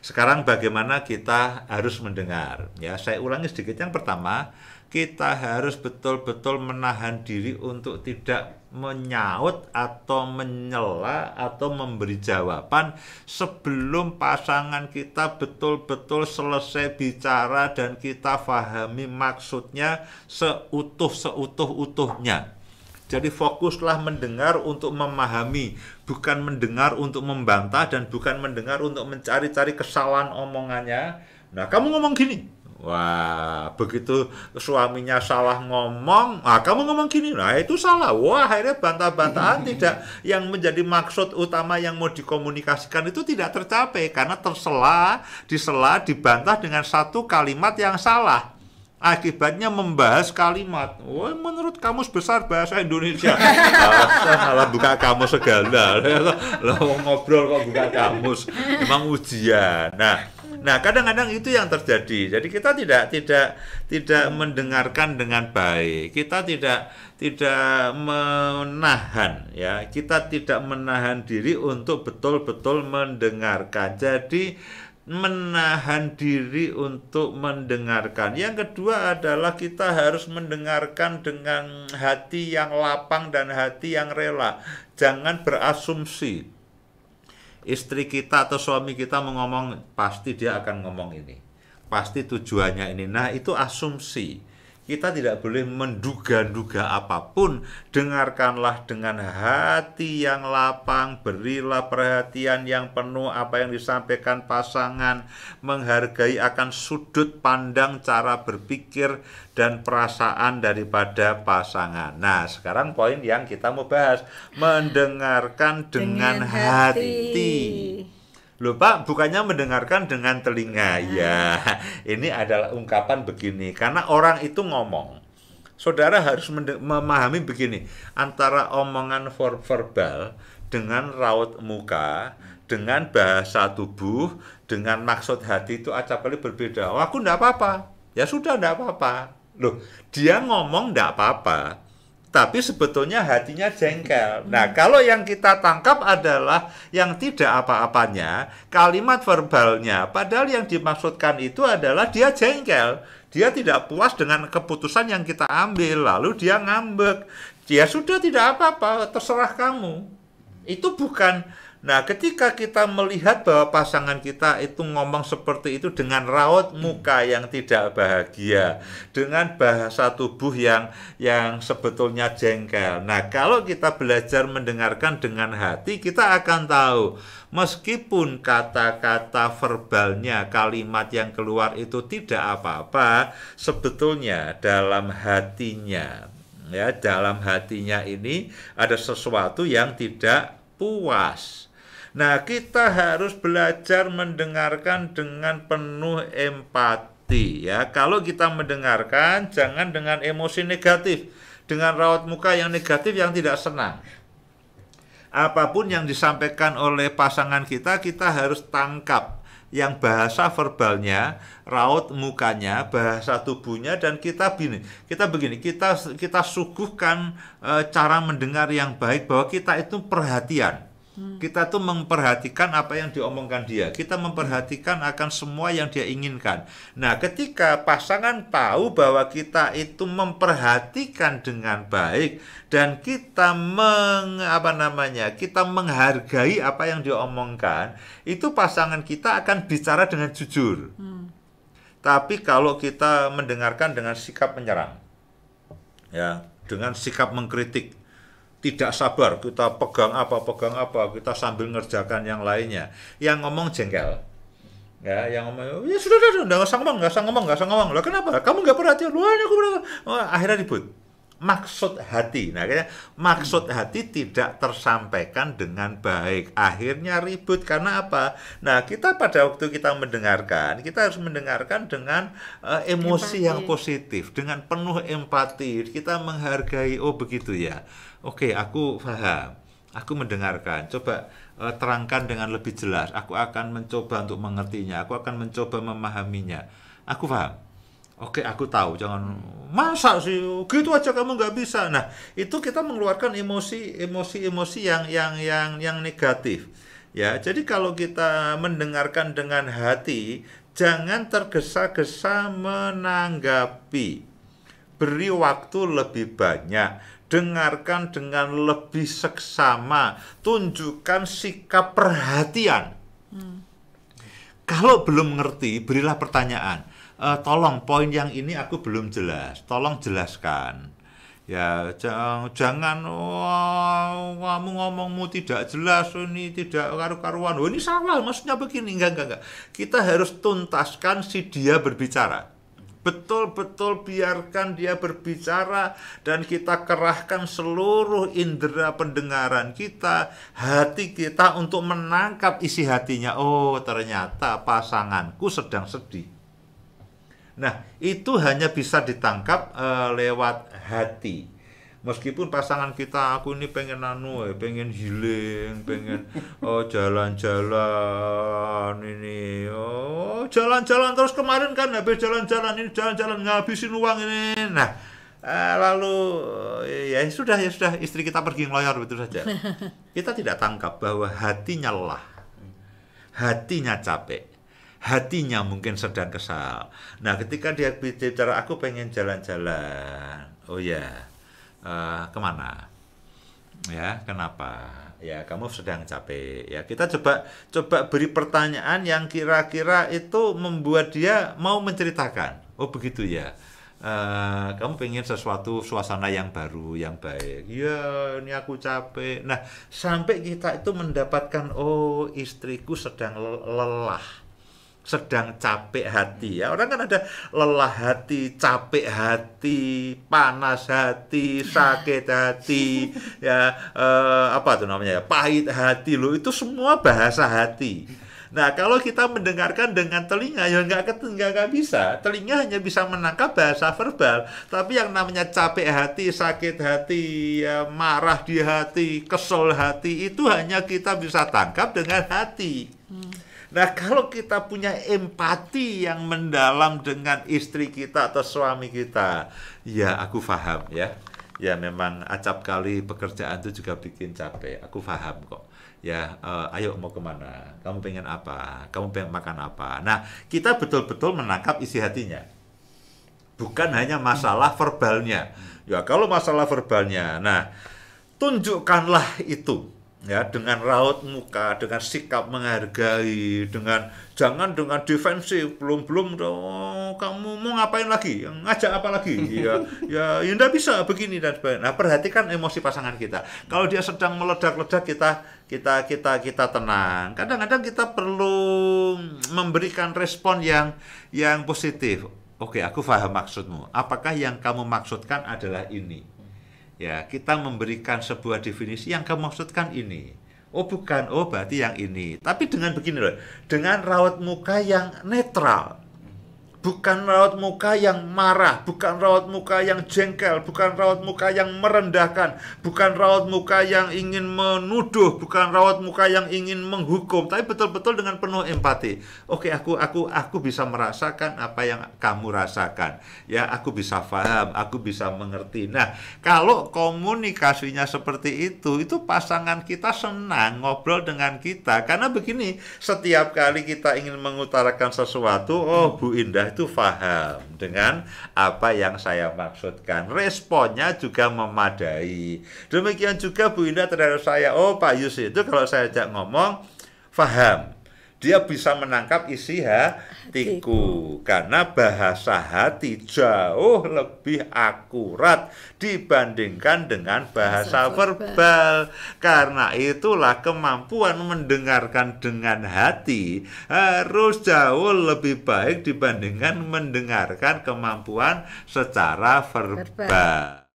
sekarang bagaimana kita harus mendengar? Ya, saya ulangi sedikit. Yang pertama, kita harus betul-betul menahan diri untuk tidak menyaut atau menyela atau memberi jawaban sebelum pasangan kita betul-betul selesai bicara dan kita pahami maksudnya seutuh-utuhnya. Jadi fokuslah mendengar untuk memahami, bukan mendengar untuk membantah dan bukan mendengar untuk mencari-cari kesalahan omongannya. Nah, kamu ngomong gini. Wah, begitu suaminya salah ngomong, kamu ngomong gini. Nah, itu salah. Wah, akhirnya bantah-bantahan tidak yang menjadi maksud utama yang mau dikomunikasikan itu tidak tercapai karena disela, dibantah dengan satu kalimat yang salah. Akibatnya membahas kalimat. Wah, menurut Kamus Besar Bahasa Indonesia. Malah buka kamus segala. Lo ngobrol kok buka kamus. Emang ujian. Nah, kadang-kadang itu yang terjadi. Jadi kita tidak mendengarkan dengan baik. Kita tidak menahan, ya. Kita tidak menahan diri untuk betul-betul mendengarkan. Jadi menahan diri untuk mendengarkan. Yang kedua adalah kita harus mendengarkan dengan hati yang lapang dan hati yang rela. Jangan berasumsi istri kita atau suami kita mau ngomong, pasti dia akan ngomong ini, pasti tujuannya ini. Nah, itu asumsi. Kita tidak boleh menduga-duga apapun. Dengarkanlah dengan hati yang lapang, berilah perhatian yang penuh apa yang disampaikan pasangan, menghargai akan sudut pandang, cara berpikir dan perasaan daripada pasangan. Nah, sekarang poin yang kita mau bahas, mendengarkan dengan hati. Loh Pak, bukannya mendengarkan dengan telinga. Ya, ini adalah ungkapan begini. Karena orang itu ngomong. Saudara harus memahami begini. Antara omongan verbal dengan raut muka, dengan bahasa tubuh, dengan maksud hati itu acap kali berbeda. Oh, aku enggak apa-apa. Ya sudah, enggak apa-apa. Loh, dia ngomong enggak apa-apa, tapi sebetulnya hatinya jengkel. Nah, kalau yang kita tangkap adalah yang tidak apa-apanya, kalimat verbalnya, padahal yang dimaksudkan itu adalah dia jengkel. Dia tidak puas dengan keputusan yang kita ambil, lalu dia ngambek. Ya sudah, tidak apa-apa, terserah kamu. Itu bukan. Nah, ketika kita melihat bahwa pasangan kita itu ngomong seperti itu dengan raut muka yang tidak bahagia, dengan bahasa tubuh yang sebetulnya jengkel. Nah, kalau kita belajar mendengarkan dengan hati, kita akan tahu meskipun kata-kata verbalnya, kalimat yang keluar itu tidak apa-apa, sebetulnya dalam hatinya, ya, dalam hatinya ini ada sesuatu yang tidak puas. Nah, kita harus belajar mendengarkan dengan penuh empati, ya. Kalau kita mendengarkan, jangan dengan emosi negatif, dengan raut muka yang negatif yang tidak senang. Apapun yang disampaikan oleh pasangan kita harus tangkap. Yang bahasa verbalnya, raut mukanya, bahasa tubuhnya, dan kita begini, kita suguhkan cara mendengar yang baik, bahwa kita itu perhatian. Kita tuh memperhatikan apa yang diomongkan dia. Kita memperhatikan akan semua yang dia inginkan. Nah, ketika pasangan tahu bahwa kita itu memperhatikan dengan baik dan kita kita menghargai apa yang diomongkan, itu pasangan kita akan bicara dengan jujur. Tapi kalau kita mendengarkan dengan sikap menyerang, ya, dengan sikap mengkritik, tidak sabar, kita pegang apa, kita sambil ngerjakan yang lainnya. Yang ngomong jengkel. Ya, yang ngomong, ya sudah, nggak usah ngomong. Lah kenapa? Kamu nggak perhatian? Wah, aku perhatian. Akhirnya ribut. Maksud hati. Nah, kayaknya maksud hati tidak tersampaikan dengan baik. Akhirnya ribut. Karena apa? Nah, kita pada waktu kita mendengarkan, kita harus mendengarkan dengan emosi yang positif, dengan penuh empati. Kita menghargai, oh begitu ya. Oke, aku paham. Aku mendengarkan. Coba terangkan dengan lebih jelas. Aku akan mencoba untuk mengertinya. Aku akan mencoba memahaminya. Aku paham. Oke, aku tahu. Jangan, masa sih gitu aja kamu nggak bisa. Nah, itu kita mengeluarkan emosi yang negatif. Ya, jadi kalau kita mendengarkan dengan hati, jangan tergesa-gesa menanggapi. Beri waktu lebih banyak, dengarkan dengan lebih seksama, tunjukkan sikap perhatian. Kalau belum ngerti, berilah pertanyaan. Tolong poin yang ini aku belum jelas, tolong jelaskan. Ya, jangan kamu ngomongmu tidak jelas, ini tidak karu-karuan. Oh, ini salah, maksudnya begini. Enggak. Kita harus tuntaskan si dia berbicara. Betul-betul biarkan dia berbicara dan kita kerahkan seluruh indera pendengaran kita, hati kita untuk menangkap isi hatinya. Oh, ternyata pasanganku sedang sedih. Nah, itu hanya bisa ditangkap lewat hati. Meskipun pasangan kita, aku ini pengen pengen healing, pengen jalan-jalan ini, jalan-jalan terus kemarin kan habis jalan-jalan ini jalan-jalan ngabisin uang ini. Nah, lalu ya sudah istri kita pergi ngeloyor begitu saja. Kita tidak tangkap bahwa hatinya lelah, hatinya capek, hatinya mungkin sedang kesal. Nah, ketika dia bicara aku pengen jalan-jalan, oh ya. Kemana? Ya, kenapa? Ya, kamu sedang capek. Ya, kita coba beri pertanyaan yang kira-kira itu membuat dia mau menceritakan. Oh, begitu ya. Kamu pengen sesuatu suasana yang baru, yang baik. Ya, ini aku capek. Nah, sampai kita itu mendapatkan, oh, istriku sedang lelah, sedang capek hati. Ya, orang kan ada lelah hati, capek hati, panas hati, sakit hati, ya apa tuh namanya ya, pahit hati loh. Itu semua bahasa hati. Nah, kalau kita mendengarkan dengan telinga ya nggak bisa. Telinga hanya bisa menangkap bahasa verbal. Tapi yang namanya capek hati, sakit hati, ya, marah di hati, kesel hati, itu hanya kita bisa tangkap dengan hati. Nah, kalau kita punya empati yang mendalam dengan istri kita atau suami kita, ya aku paham ya. Ya memang acap kali pekerjaan itu juga bikin capek. Aku paham kok. Ya, ayo mau kemana? Kamu pengen apa? Kamu pengen makan apa? Nah, kita betul-betul menangkap isi hatinya. Bukan hanya masalah verbalnya. Ya, kalau masalah verbalnya, nah, tunjukkanlah itu. Ya, dengan raut muka, dengan sikap menghargai, jangan dengan defensif, belum kamu mau ngapain lagi, ngajak apa lagi, ya nggak bisa begini dan sebagainya. Nah, perhatikan emosi pasangan kita. Kalau dia sedang meledak-ledak, kita tenang. Kadang-kadang kita perlu memberikan respon yang positif. Oke, aku paham maksudmu. Apakah yang kamu maksudkan adalah ini? Ya, kita memberikan sebuah definisi yang kamu maksudkan ini. Oh, bukan. Oh, berarti yang ini. Tapi dengan begini loh, dengan raut muka yang netral. Bukan raut muka yang marah, bukan raut muka yang jengkel, bukan raut muka yang merendahkan, bukan raut muka yang ingin menuduh, bukan raut muka yang ingin menghukum, tapi betul-betul dengan penuh empati. Oke, aku bisa merasakan apa yang kamu rasakan. Ya, aku bisa paham, aku bisa mengerti. Nah, kalau komunikasinya seperti itu pasangan kita senang ngobrol dengan kita. Karena begini, setiap kali kita ingin mengutarakan sesuatu, oh Bu Indah itu paham dengan apa yang saya maksudkan. Responnya juga memadai. Demikian juga Bu Indah terhadap saya. Oh, Pak Yus itu kalau saya ajak ngomong, paham. Dia bisa menangkap isi hatiku. Karena bahasa hati jauh lebih akurat dibandingkan dengan bahasa verbal. Karena itulah kemampuan mendengarkan dengan hati harus jauh lebih baik dibandingkan mendengarkan kemampuan secara verbal.